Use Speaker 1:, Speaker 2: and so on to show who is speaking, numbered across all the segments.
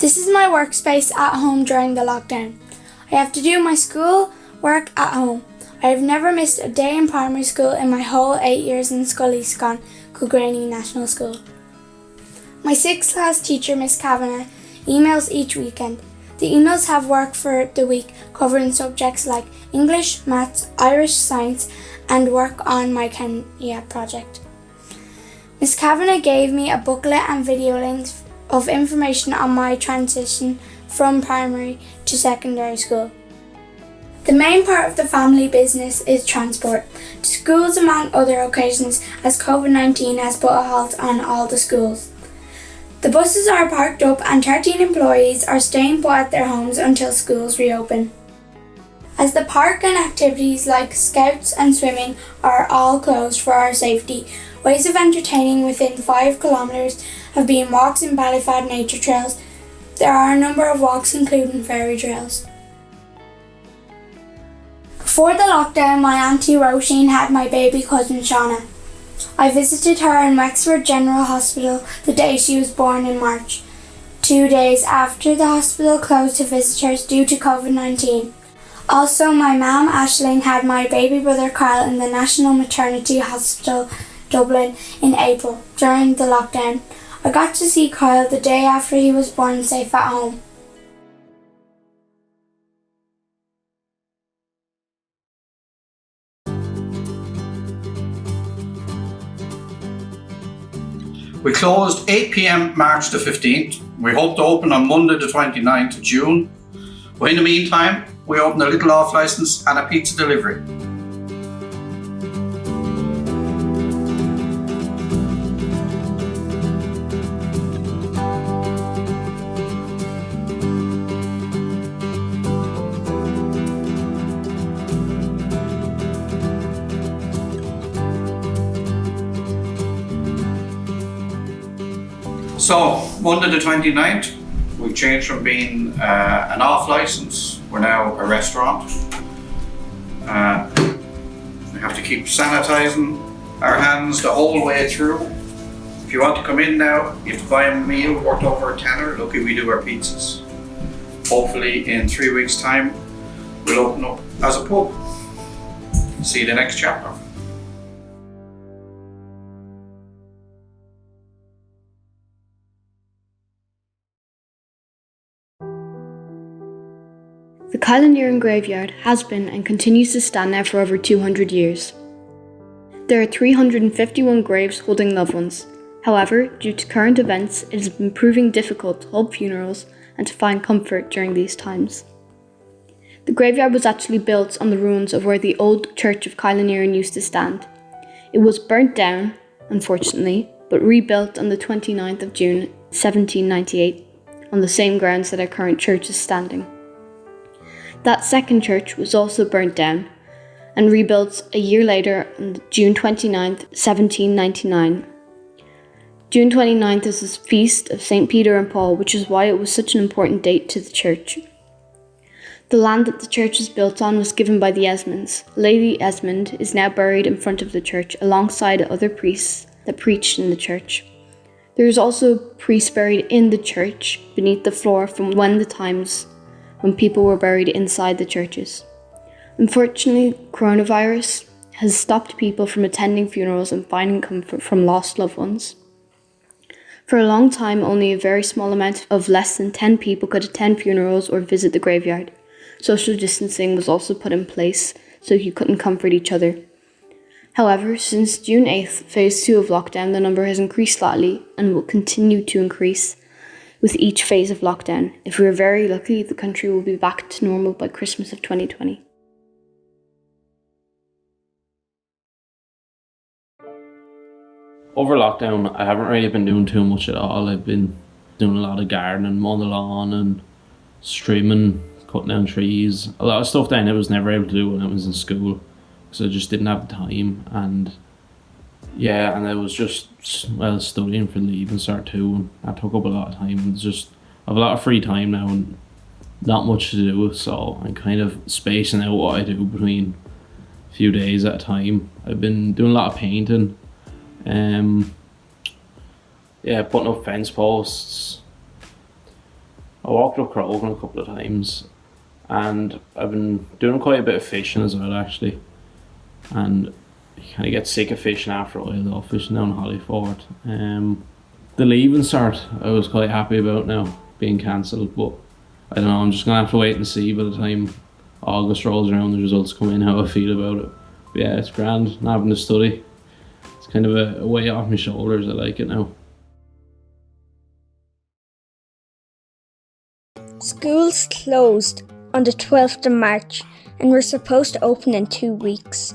Speaker 1: This is my workspace at home during the lockdown. I have to do my school work at home. I have never missed a day in primary school in my whole 8 years in Scully-Scon, Kilgraney National School. My 6th class teacher, Miss Kavanagh, emails each weekend. The emails have work for the week covering subjects like English, Maths, Irish, Science and work on my Kenya project. Miss Kavanagh gave me a booklet and video links of information on my transition from primary to secondary school. The main part of the family business is transport to schools among other occasions, as COVID-19 has put a halt on all the schools. The buses are parked up and 13 employees are staying put at their homes until schools reopen. As the park and activities like scouts and swimming are all closed for our safety, ways of entertaining within 5 kilometres have been walks in Ballyfad nature trails. There are a number of walks including fairy trails. Before the lockdown, my auntie Roisin had my baby cousin Shauna. I visited her in Wexford General Hospital the day she was born in March, 2 days after the hospital closed to visitors due to COVID-19. Also, my mum Aisling had my baby brother Kyle in the National Maternity Hospital, Dublin, in April, during the lockdown. I got to see Kyle the day after he was born safe at home.
Speaker 2: We closed 8 p.m. March the 15th. We hope to open on Monday the 29th of June. But in the meantime, we opened a little off licence and a pizza delivery. So, Monday the 29th, we've changed from being an off licence, we're now a restaurant. We have to keep sanitising our hands the whole way through. If you want to come in now, you have to buy a meal worth over a tenner. Lucky we do our pizzas. Hopefully in 3 weeks' time, we'll open up as a pub. See you the next chapter.
Speaker 3: The Kylenaeran graveyard has been and continues to stand now for over 200 years. There are 351 graves holding loved ones. However, due to current events, it has been proving difficult to hold funerals and to find comfort during these times. The graveyard was actually built on the ruins of where the old church of Kylenaeran used to stand. It was burnt down, unfortunately, but rebuilt on the 29th of June 1798 on the same grounds that our current church is standing. That second church was also burnt down and rebuilt a year later on June 29th, 1799. June 29th is the feast of St. Peter and Paul, which is why it was such an important date to the church. The land that the church is built on was given by the Esmonds. Lady Esmond is now buried in front of the church alongside other priests that preached in the church. There is also priests buried in the church beneath the floor from the times when people were buried inside the churches. Unfortunately, coronavirus has stopped people from attending funerals and finding comfort from lost loved ones. For a long time, only a very small amount of less than 10 people could attend funerals or visit the graveyard. Social distancing was also put in place so you couldn't comfort each other. However, since June 8th, phase 2 of lockdown, the number has increased slightly and will continue to increase with each phase of lockdown. If we are very lucky, the country will be back to normal by Christmas of 2020.
Speaker 4: Over lockdown, I haven't really been doing too much at all. I've been doing a lot of gardening, mowing the lawn and streaming, cutting down trees. A lot of stuff that I was never able to do when I was in school because I just didn't have the time. And I was just studying for Leaving Cert 2 and that took up a lot of time. It's just I have a lot of free time now and not much to do, so I'm kind of spacing out what I do between a few days at a time. I've been doing a lot of painting, putting up fence posts, I walked up Croghan a couple of times, and I've been doing quite a bit of fishing as well actually. And you kind of get sick of fishing after a while though, fishing down Hollyford. The leaving cert I was quite happy about now being cancelled, but I don't know, I'm just going to have to wait and see by the time August rolls around, the results come in, how I feel about it. But yeah, it's grand, not having to study. It's kind of a weight off my shoulders, I like it now.
Speaker 5: Schools closed on the 12th of March and were supposed to open in 2 weeks.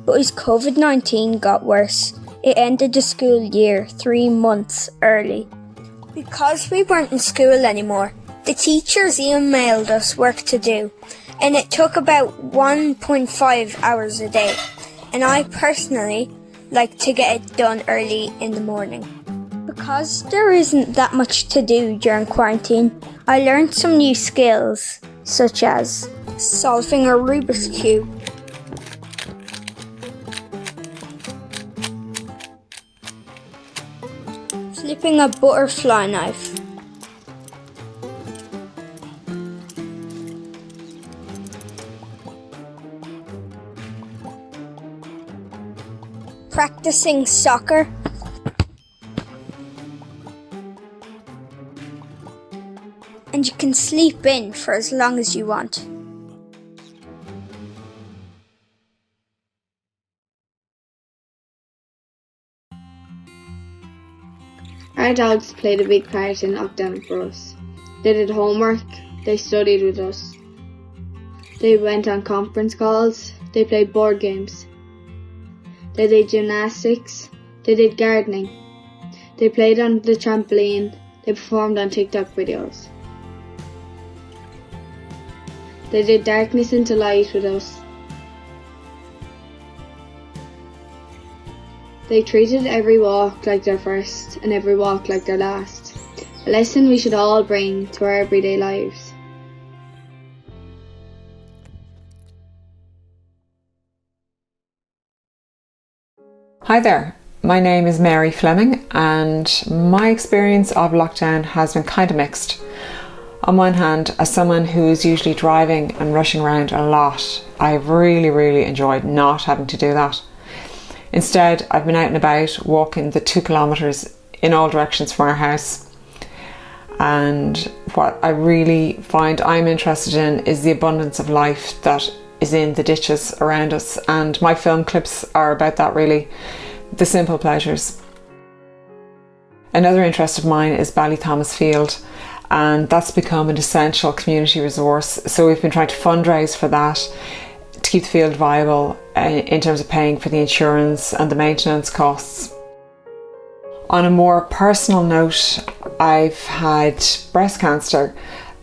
Speaker 5: But as COVID-19 got worse, it ended the school year 3 months early. Because we weren't in school anymore, the teachers emailed us work to do, and it took about 1.5 hours a day. And I personally like to get it done early in the morning. Because there isn't that much to do during quarantine, I learned some new skills, such as solving a Rubik's Cube, flipping a butterfly knife, practicing soccer, and you can sleep in for as long as you want.
Speaker 3: Our dogs played a big part in lockdown for us. They did homework, they studied with us. They went on conference calls, they played board games. They did gymnastics, they did gardening. They played on the trampoline, they performed on TikTok videos. They did darkness into light with us. They treated every walk like their first and every walk like their last. A lesson we should all bring to our everyday lives.
Speaker 6: Hi there, my name is Mary Fleming and my experience of lockdown has been kind of mixed. On one hand, as someone who is usually driving and rushing around a lot, I've really enjoyed not having to do that. Instead, I've been out and about walking the 2 kilometres in all directions from our house. And what I really find I'm interested in is the abundance of life that is in the ditches around us. And my film clips are about that really, the simple pleasures. Another interest of mine is Ballythomas-Field, and that's become an essential community resource. So we've been trying to fundraise for that to keep the field viable in terms of paying for the insurance and the maintenance costs. On a more personal note, I've had breast cancer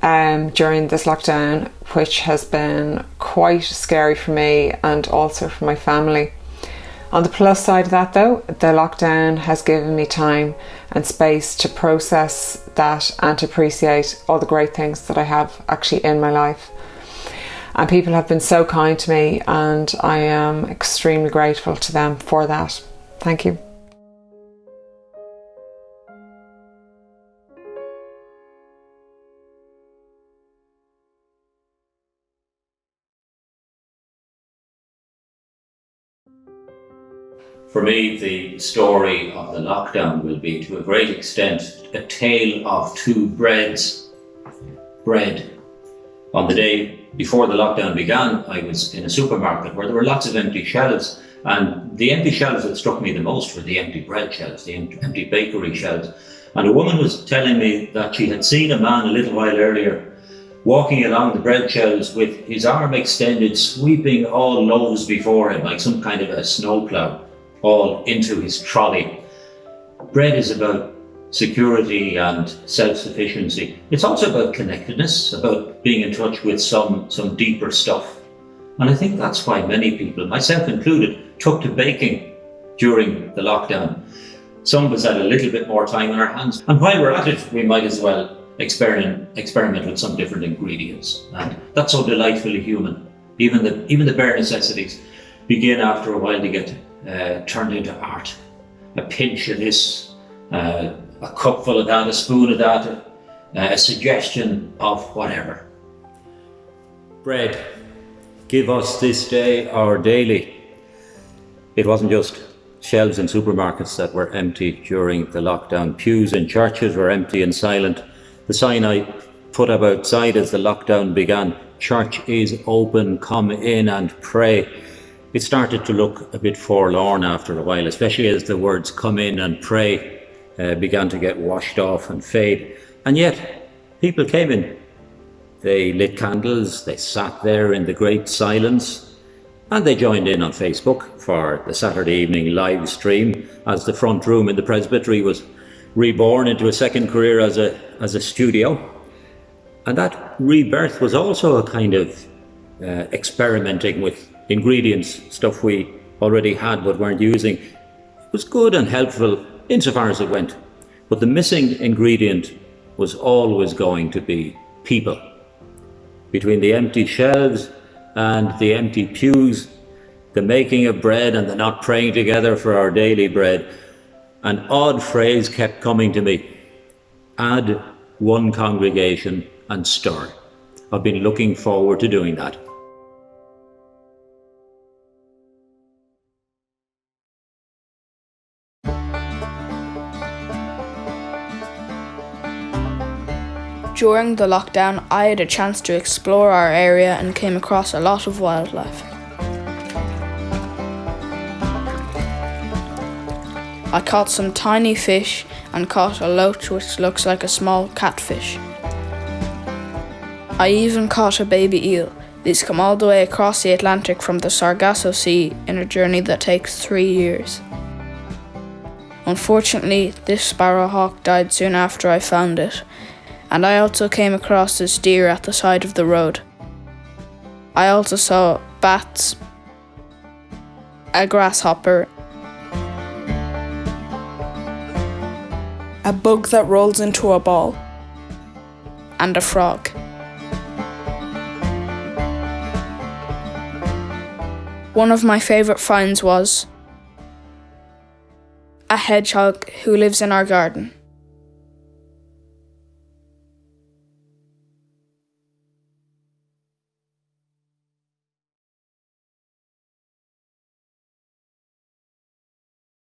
Speaker 6: during this lockdown, which has been quite scary for me and also for my family. On the plus side of that though, the lockdown has given me time and space to process that and to appreciate all the great things that I have actually in my life. And people have been so kind to me and I am extremely grateful to them for that. Thank you.
Speaker 7: For me, the story of the lockdown will be, to a great extent, a tale of two breads. Bread. On the day before the lockdown began, I was in a supermarket where there were lots of empty shelves, and the empty shelves that struck me the most were the empty bread shelves, the empty bakery shelves. And a woman was telling me that she had seen a man a little while earlier walking along the bread shelves with his arm extended, sweeping all loaves before him like some kind of a snowplow, all into his trolley. Bread is about security and self-sufficiency. It's also about connectedness, about being in touch with some deeper stuff. And I think that's why many people, myself included, took to baking during the lockdown. Some of us had a little bit more time on our hands. And while we're at it, we might as well experiment with some different ingredients. And that's so delightfully human. Even the bare necessities begin after a while to get turned into art. A pinch of this, a cupful of that, a spoon of that, a suggestion of whatever. Bread, give us this day our daily. It wasn't just shelves in supermarkets that were empty during the lockdown. Pews in churches were empty and silent. The sign I put up outside as the lockdown began, "Church is open, come in and pray." It started to look a bit forlorn after a while, especially as the words "come in and pray" began to get washed off and fade. And yet, people came in. They lit candles, they sat there in the great silence, and they joined in on Facebook for the Saturday evening live stream as the front room in the presbytery was reborn into a second career as a studio. And that rebirth was also a kind of experimenting with ingredients, stuff we already had but weren't using. It was good and helpful insofar as it went. But the missing ingredient was always going to be people. Between the empty shelves and the empty pews, the making of bread and the not praying together for our daily bread, an odd phrase kept coming to me: add one congregation and stir. I've been looking forward to doing that.
Speaker 8: During the lockdown, I had a chance to explore our area and came across a lot of wildlife. I caught some tiny fish and caught a loach which looks like a small catfish. I even caught a baby eel. These come all the way across the Atlantic from the Sargasso Sea in a journey that takes 3 years. Unfortunately, this sparrowhawk died soon after I found it, and I also came across this deer at the side of the road. I also saw bats, a grasshopper, a bug that rolls into a ball, and a frog. One of my favourite finds was a hedgehog who lives in our garden.